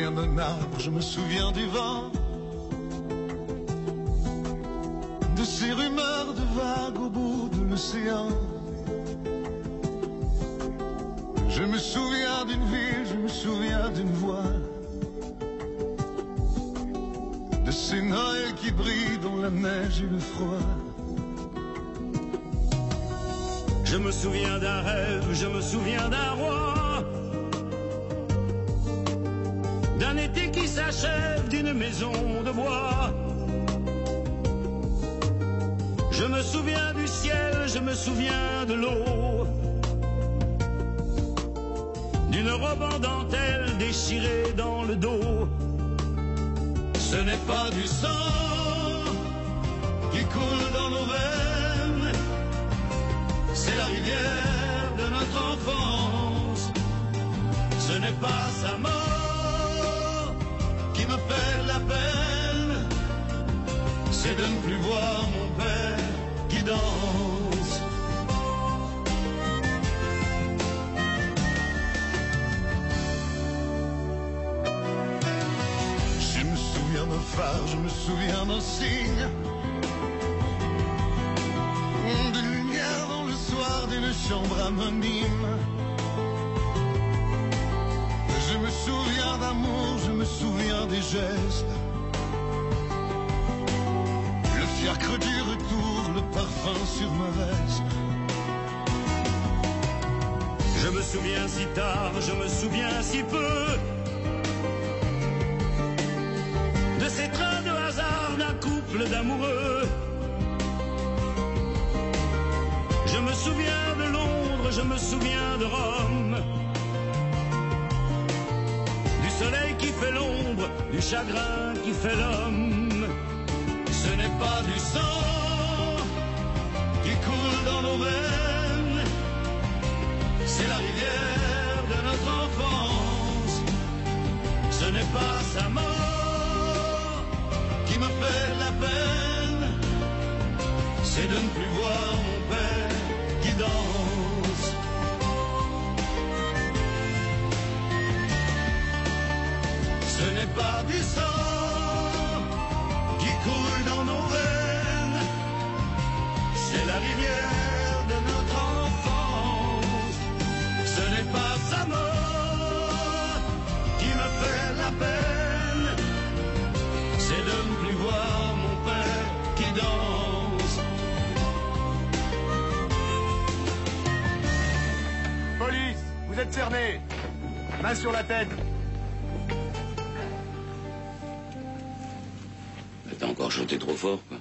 souviens d'un arbre, je me souviens du vent, de ces rumeurs de vagues au bout de l'océan. Je me souviens d'une ville, je me souviens d'une voix, de ces Noëls qui brillent dans la neige et le froid. Je me souviens d'un rêve, je me souviens d'un roi, d'un été qui s'achève, d'une maison de bois. Je me souviens du ciel, je me souviens de l'eau, d'une robe en dentelle déchirée dans le dos. Ce n'est pas du sang qui coule dans nos veines, c'est la rivière de notre enfance. Ce n'est pas sa mort qui me fait la peine, c'est de ne plus voir mon père qui danse. Je me souviens d'un phare, je me souviens d'un signe, de lumière dans le soir d'une chambre anonyme. Je me souviens d'amour, je me souviens des gestes, le fiacre du retour, le parfum sur ma veste. Je me souviens si tard, je me souviens si peu, de ces trains de hasard d'un couple d'amoureux. Je me souviens de Londres, je me souviens de Rome, du soleil qui fait l'ombre, du chagrin qui fait l'homme. Ce n'est pas du sang qui coule dans nos veines, c'est la rivière de notre enfance. Ce n'est pas sa mort qui me fait la peine, c'est de ne plus voir mon père qui danse. Ce n'est pas du sang qui coule dans nos veines, c'est la rivière de notre enfance. Ce n'est pas sa mort qui me fait la peine, c'est de ne plus voir mon père qui danse. Police, vous êtes cerné. Main sur la tête. T'as encore chanté trop fort, quoi.